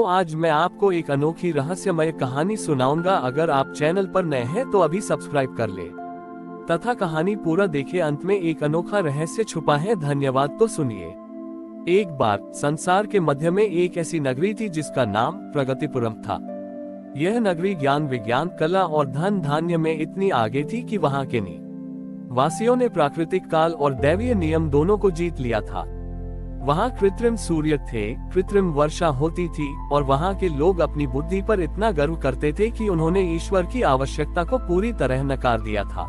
तो आज मैं आपको एक अनोखी रहस्यमय कहानी सुनाऊंगा। अगर आप चैनल पर नए हैं तो अभी सब्सक्राइब कर ले तथा कहानी पूरा देखे। अंत में एक अनोखा रहस्य छुपा है। धन्यवाद। तो सुनिए। एक बार संसार के मध्य में एक ऐसी नगरी थी जिसका नाम प्रगतिपुरम था। यह नगरी ज्ञान, विज्ञान, कला और धन धान्य में इतनी आगे थी कि वहां के वासियों ने प्राकृतिक काल और दैवीय नियम दोनों को जीत लिया था। वहां कृत्रिम सूर्य थे, कृत्रिम वर्षा होती थी और वहां के लोग अपनी बुद्धि पर इतना गर्व करते थे कि उन्होंने ईश्वर की आवश्यकता को पूरी तरह नकार दिया था।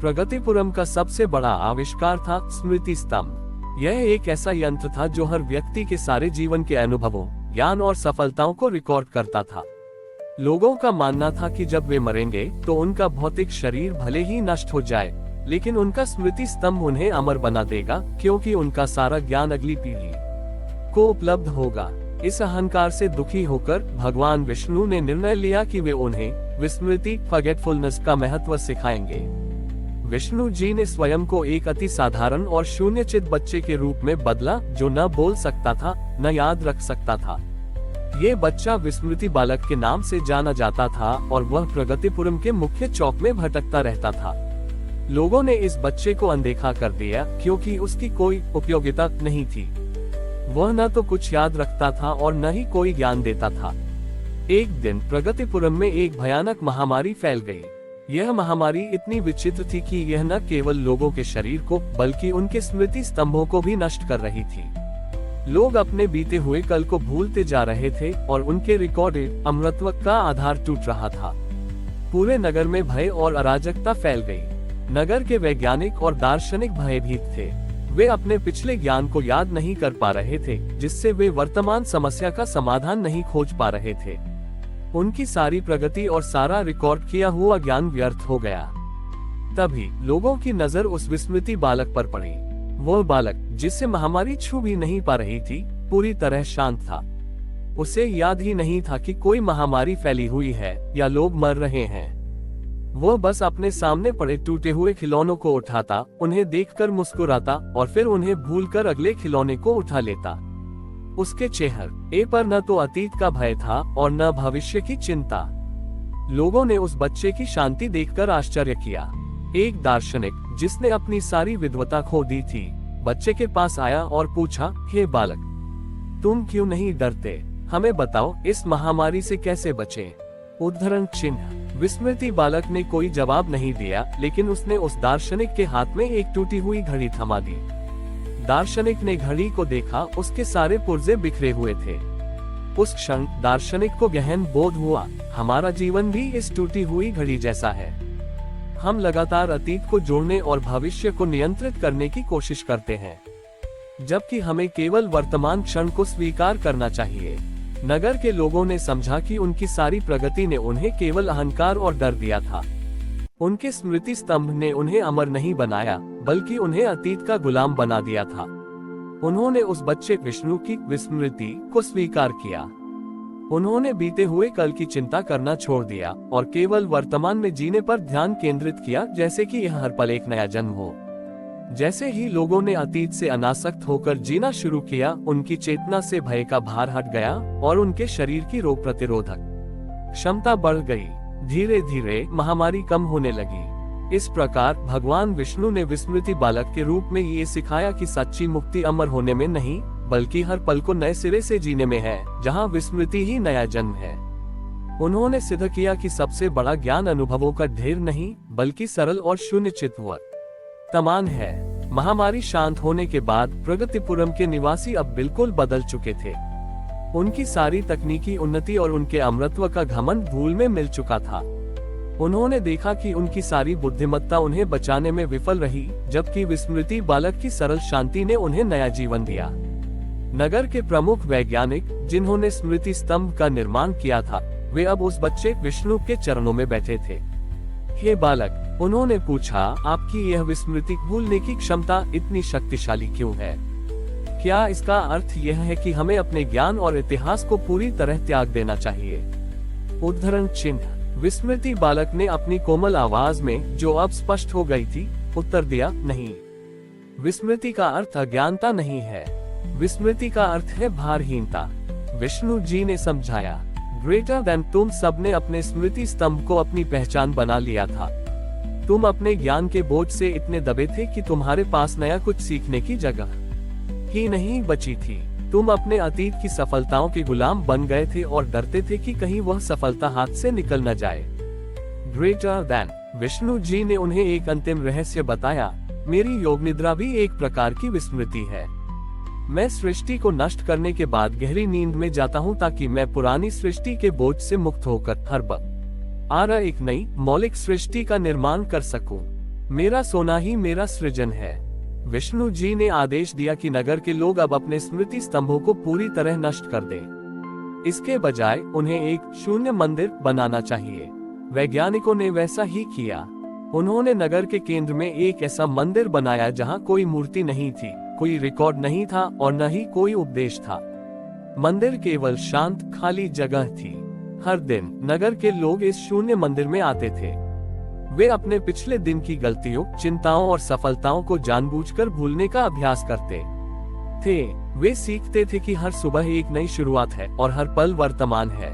प्रगतिपुरम का सबसे बड़ा आविष्कार था स्मृति स्तंभ। यह एक ऐसा यंत्र था जो हर व्यक्ति के सारे जीवन के अनुभवों, ज्ञान और सफलताओं को रिकॉर्ड करता था। लोगों का मानना था कि जब वे मरेंगे तो उनका भौतिक शरीर भले ही नष्ट हो जाए, लेकिन उनका स्मृति स्तंभ उन्हें अमर बना देगा, क्योंकि उनका सारा ज्ञान अगली पीढ़ी को उपलब्ध होगा। इस अहंकार से दुखी होकर भगवान विष्णु ने निर्णय लिया कि वे उन्हें विस्मृति, फॉरगेटफुलनेस का महत्व सिखाएंगे। विष्णु जी ने स्वयं को एक अति साधारण और शून्यचित बच्चे के रूप में बदला, जो न बोल सकता था, न याद रख सकता था। ये बच्चा विस्मृति बालक के नाम से जाना जाता था और वह प्रगतिपुरम के मुख्य चौक में भटकता रहता था। लोगों ने इस बच्चे को अनदेखा कर दिया क्योंकि उसकी कोई उपयोगिता नहीं थी। वह न तो कुछ याद रखता था और न ही कोई ज्ञान देता था। एक दिन प्रगतिपुरम में एक भयानक महामारी फैल गई। यह महामारी इतनी विचित्र थी कि यह न केवल लोगों के शरीर को बल्कि उनके स्मृति स्तंभों को भी नष्ट कर रही थी। लोग अपने बीते हुए कल को भूलते जा रहे थे और उनके रिकॉर्डेड अमरत्व का आधार टूट रहा था। पूरे नगर में भय और अराजकता फैल गई। नगर के वैज्ञानिक और दार्शनिक भयभीत थे। वे अपने पिछले ज्ञान को याद नहीं कर पा रहे थे, जिससे वे वर्तमान समस्या का समाधान नहीं खोज पा रहे थे। उनकी सारी प्रगति और सारा रिकॉर्ड किया हुआ ज्ञान व्यर्थ हो गया। तभी लोगों की नजर उस विस्मृति बालक पर पड़ी। वह बालक जिसे महामारी छू भी नहीं पा रही थी, पूरी तरह शांत था। उसे याद ही नहीं था कि कोई महामारी फैली हुई है या लोग मर रहे हैं। वह बस अपने सामने पड़े टूटे हुए खिलौनों को उठाता, उन्हें देखकर मुस्कुराता और फिर उन्हें भूलकर अगले खिलौने को उठा लेता। उसके चेहरे पर न तो अतीत का भय था और न भविष्य की चिंता। लोगों ने उस बच्चे की शांति देखकर आश्चर्य किया। एक दार्शनिक जिसने अपनी सारी विद्वता खो दी थी, बच्चे के पास आया और पूछा, हे बालक, तुम क्यों नहीं डरते? हमें बताओ, इस महामारी से कैसे बचें? उद्धरण चिन्ह। विस्मृति बालक ने कोई जवाब नहीं दिया, लेकिन उसने उस दार्शनिक के हाथ में एक टूटी हुई घड़ी थमा दी। दार्शनिक ने घड़ी को देखा, उसके सारे पुर्जे बिखरे हुए थे। उस क्षण दार्शनिक को गहन बोध हुआ, हमारा जीवन भी इस टूटी हुई घड़ी जैसा है। हम लगातार अतीत को जोड़ने और भविष्य को नियंत्रित करने की कोशिश करते हैं, जबकि हमें केवल वर्तमान क्षण को स्वीकार करना चाहिए। नगर के लोगों ने समझा कि उनकी सारी प्रगति ने उन्हें केवल अहंकार और डर दिया था। उनके स्मृति स्तंभ ने उन्हें अमर नहीं बनाया, बल्कि उन्हें अतीत का गुलाम बना दिया था। उन्होंने उस बच्चे विष्णु की विस्मृति को स्वीकार किया। उन्होंने बीते हुए कल की चिंता करना छोड़ दिया और केवल वर्तमान में जीने पर ध्यान केंद्रित किया, जैसे कि यह हर पल एक नया जन्म हो। जैसे ही लोगों ने अतीत से अनासक्त होकर जीना शुरू किया, उनकी चेतना से भय का भार हट गया और उनके शरीर की रोग प्रतिरोधक क्षमता बढ़ गई। धीरे धीरे महामारी कम होने लगी। इस प्रकार भगवान विष्णु ने विस्मृति बालक के रूप में ये सिखाया कि सच्ची मुक्ति अमर होने में नहीं, बल्कि हर पल को नए सिरे से जीने में है, जहाँ विस्मृति ही नया जन्म है। उन्होंने सिद्ध किया कि सबसे बड़ा ज्ञान अनुभवों का ढेर नहीं, बल्कि सरल और शून्यचित वर्तमान है। महामारी शांत होने के बाद प्रगतिपुरम के निवासी अब बिल्कुल बदल चुके थे। उनकी सारी तकनीकी उन्नति और उनके अमरत्व का घमंड धूल में मिल चुका था। उन्होंने देखा कि उनकी सारी बुद्धिमत्ता उन्हें बचाने में विफल रही, जबकि विस्मृति बालक की सरल शांति ने उन्हें नया जीवन दिया। नगर के प्रमुख वैज्ञानिक जिन्होंने स्मृति स्तंभ का निर्माण किया था, वे अब उस बच्चे विष्णु के चरणों में बैठे थे। हे बालक, उन्होंने पूछा, आपकी यह विस्मृति भूलने की क्षमता इतनी शक्तिशाली क्यों है? क्या इसका अर्थ यह है कि हमें अपने ज्ञान और इतिहास को पूरी तरह त्याग देना चाहिए? उद्धरण चिन्ह। विस्मृति बालक ने अपनी कोमल आवाज में, जो अब स्पष्ट हो गई थी, उत्तर दिया, नहीं। विस्मृति का अर्थ अज्ञानता नहीं है। विस्मृति का अर्थ है भारहीनता। विष्णु जी ने समझाया। ग्रेटर देन तुम सबने अपने स्मृति स्तंभ को अपनी पहचान बना लिया था। तुम अपने ज्ञान के बोझ से इतने दबे थे कि तुम्हारे पास नया कुछ सीखने की जगह ही नहीं बची थी। तुम अपने अतीत की सफलताओं के गुलाम बन गए थे और डरते थे कि कहीं वह सफलता हाथ से निकल न जाए। ग्रेटर देन विष्णु जी ने उन्हें एक अंतिम रहस्य बताया। मेरी योग निद्रा भी एक प्रकार की विस्मृति है। मैं सृष्टि को नष्ट करने के बाद गहरी नींद में जाता हूँ ताकि मैं पुरानी सृष्टि के बोझ से मुक्त होकर हर बार एक नई मौलिक सृष्टि का निर्माण कर सकूं। मेरा सोना ही मेरा सृजन है। विष्णु जी ने आदेश दिया कि नगर के लोग अब अपने स्मृति स्तंभों को पूरी तरह नष्ट कर दें। इसके बजाय उन्हें एक शून्य मंदिर बनाना चाहिए। वैज्ञानिकों ने वैसा ही किया। उन्होंने नगर के केंद्र में एक ऐसा मंदिर बनाया जहां कोई मूर्ति नहीं थी, कोई रिकॉर्ड नहीं था और न ही कोई उपदेश था। मंदिर केवल शांत खाली जगह थी। हर दिन नगर के लोग इस शून्य मंदिर में आते थे। वे अपने पिछले दिन की गलतियों, चिंताओं और सफलताओं को जानबूझकर भूलने का अभ्यास करते थे। वे सीखते थे कि हर सुबह एक नई शुरुआत है और हर पल वर्तमान है।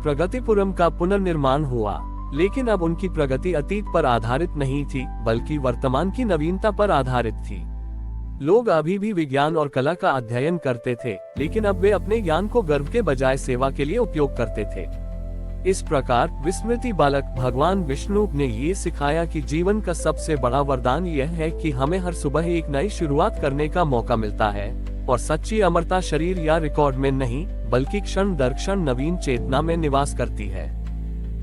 प्रगतिपुरम का पुनर्निर्माण हुआ, लेकिन अब उनकी प्रगति अतीत पर आधारित नहीं थी बल्कि वर्तमान की नवीनता पर आधारित थी। लोग अभी भी विज्ञान और कला का अध्ययन करते थे, लेकिन अब वे अपने ज्ञान को गर्व के बजाय सेवा के लिए उपयोग करते थे। इस प्रकार विस्मृति बालक भगवान विष्णु ने ये सिखाया कि जीवन का सबसे बड़ा वरदान यह है कि हमें हर सुबह एक नई शुरुआत करने का मौका मिलता है और सच्ची अमरता शरीर या रिकॉर्ड में नहीं बल्कि क्षण दर क्षण नवीन चेतना में निवास करती है।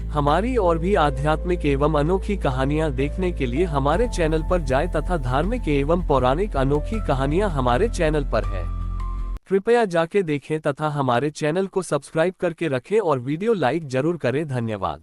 हमारी और भी आध्यात्मिक एवं अनोखी कहानियां देखने के लिए हमारे चैनल पर जाएं तथा धार्मिक एवं पौराणिक अनोखी कहानियां हमारे चैनल पर है। कृपया जाके देखें तथा हमारे चैनल को सब्सक्राइब करके रखें और वीडियो लाइक जरूर करें। धन्यवाद।